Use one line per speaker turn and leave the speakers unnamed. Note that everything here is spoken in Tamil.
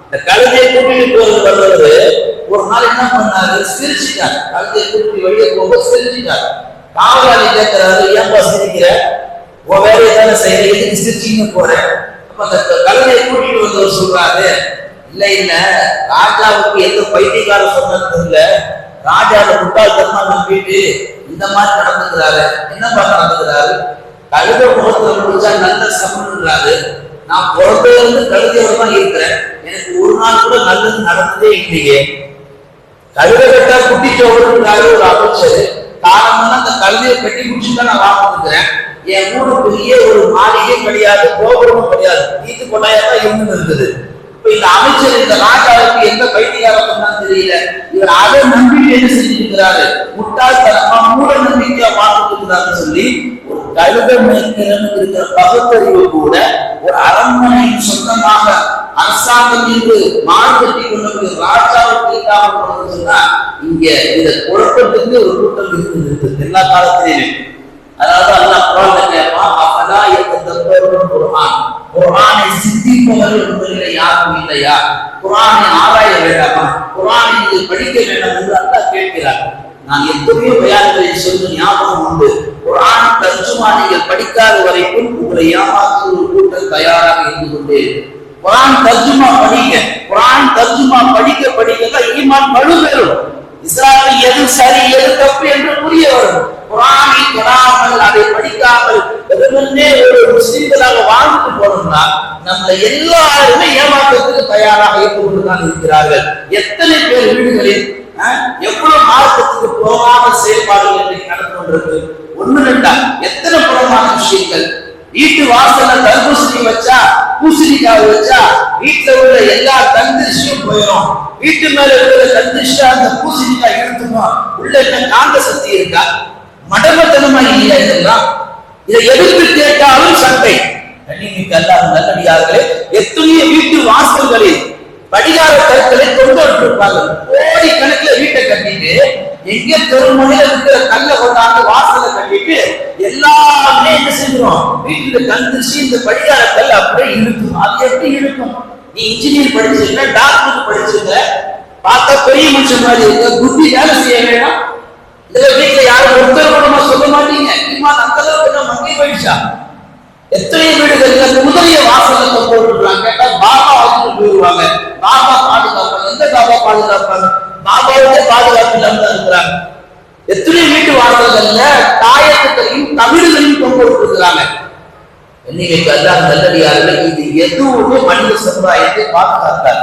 இந்த கழுதையை கூட்டிட்டு போறது வர்றது ஒரு நாள் என்ன பண்ணாரு, சிரிச்சுட்டார். கழுதையை கூட்டி வெளியே போக சிரிச்சுட்டார். காவலாளி கேட்கிறாரு, ஏன்பா சிரிக்கிற, உன் வேலையை தானே செய்யற, எதுக்கு சிரிச்சின்னு போறேன். அப்ப அந்த கழுதையை கூட்டிட்டு வந்தவர் சொல்றாரு, இல்ல இல்ல, ராஜாவுக்கு எந்த பைத்தியக்கார சொன்னது இல்ல, ராஜாவை முட்டாள்தனமா நம்பிட்டு இந்த மாதிரி நடந்துக்கிறாரு. என்னப்பா நடந்துக்கிறாரு, கழுதை முகத்துல முடிச்சா நல்ல சமன்றாரு. நான் பிறந்ததுல இருந்து கழுதையோட தான் இருக்கிறேன், எனக்கு ஒரு நாள் கூட நல்லது நடந்ததே இல்லையே. கழுதை கட்டா குட்டிச்சு ஓடுறாரு ஒரு அமைச்சர். காரணம்னா அந்த கழுதையை கட்டி முடிச்சுதான் நான் வாழ்ந்துக்கிறேன். என் ஊரு பெரிய ஒரு மாளிகை கிடையாது, கோபுரமும் கிடையாது, வீட்டு கொண்டாயத்தான் இருந்து இருக்குது. இப்ப இந்த அமைச்சர் இந்த ராஜாவுக்கு எந்த பைத்தியகாரம் தான் தெரியல, இவர் அதை நம்பிக்கை என்ன செஞ்சிருக்கிறாரு, முட்டாள்தனமா மூட நம்பிக்கையா வாழ்ந்துட்டு இருக்கிறாருன்னு சொல்லி ஒரு கழுதை மேய்க்கிறன்னு இருக்கிற பகுத்தறிவு கூட ஒரு அரண்மனையின் சொந்தமாக அரசாங்கம் என்று மாறுபட்டி கொண்டு ராஜாவுக்கு இல்லாமல் சொன்னா இங்க இந்த குழப்பத்துக்கு ஒரு கூட்டம் இருக்கு எல்லா காலத்திலேயுமே. அதாவது அல்லாஹ் குர்ஆன்ல கேட்பான், அஃபலா யததப்பருன் குர்ஆன், குர்ஆனை சிந்திப்பவர்கள் உங்களிலே யாரும் இல்லையா, குர்ஆனை ஆராய வேண்டாமா, குர்ஆனை படிக்க வேண்டாம் என்று அல்லாஹ் கேட்கிறார். நான் எத்தனையோ பயான்களை சொல்ல ஞாபகம் உண்டு. குர்ஆன் தர்ஜுமா நீங்கள் படிக்காத வரைக்கும் உங்களை ஏமாற்ற ஒரு கூட்டம் தயாராக இருந்து கொண்டே. குர்ஆன் தர்ஜுமா படிங்க, குர்ஆன் தர்ஜுமா படிக்க படிக்க ஈமான் வலுப்பெறும். இஸ்லாமில் எது சரி எது தப்பு என்று புரிய வரும். குர்ஆனை தொடாமல் அதை படிக்காமல் வெறுமனே ஒரு முஸ்லிம்களாக வாழ்ந்துட்டு போனோம்னா நம்மளை எல்லாருமே ஏமாற்றத்துக்கு தயாராக இருந்து கொண்டுதான் இருக்கிறார்கள். எத்தனை பேர் வீடுகளில் எவ்வளவு மார்க்கத்துக்கு புறமான செயல்பாடுகள் நடந்து கொண்டிருக்கு. ஒண்ணு ரெண்டா எத்தனை புறமான விஷயங்கள். வீட்டு வாசல்ல தர்பூசணி வச்சா, பூசணிக்காய் வச்சா வீட்டுல உள்ள எல்லா தந்திரிஷியும் போயிடும். வீட்டு மேல இருக்கிற தந்திரிஷா அந்த பூசணிக்காய் இழுத்துமா, உள்ள என்ன காந்த சக்தி இருக்கா, மடமத்தனமா இல்லையா, இதெல்லாம் இதை எதிர்த்து கேட்டாலும் சண்டை. நல்லடியார்களே, எத்தனையோ வீட்டு வாசல்களில் படிகார கற்களை கொண்டு வந்திருப்பாங்க. கோடி கணக்கில் வீட்டை கட்டிட்டு எங்க தெருமுனையில இருக்கிற கல்லை கொண்டாந்து வாசலை கட்டிட்டு எல்லாமே என்ன செஞ்சிடும், வீட்டுல கந்திரிச்சு இந்த படிகார கல் அப்படியே இழுக்கும். அது எப்படி இழுக்கும்? நீ இன்ஜினியர் படிச்சிருக்க, டாக்டருக்கு படிச்சிருக்க, பார்த்தா பெரிய மனுஷன் மாதிரி இருக்க, புத்தி வேலை செய்ய வேண்டாம். இந்த வீட்டுல யாரும் ஒருத்தர் மூலமா சொல்ல மாட்டீங்க, அந்த அளவுக்கு மங்கி போயிடுச்சா. எத்தனை வீடுகள் முதலிய வாசகத்தை போட்டுருக்காங்க, கேட்டா பாபா வச்சுட்டு போயிடுவாங்க. பாபா பாதுகாப்பாங்க. எந்த பாபா பாதுகாப்பாங்க? பாபாவுக்கே பாதுகாப்பு இல்லாம இருக்கிறாங்க. எத்தனை வீட்டு வாசல்கள்ல தாயத்துக்களையும் தமிழ்களையும் கொண்டு கொடுத்துருக்காங்க. இன்னைக்கு நல்லடியார்கள் இது எதுவுமே மனித சமுதாயத்தை பாதுகாத்தார்.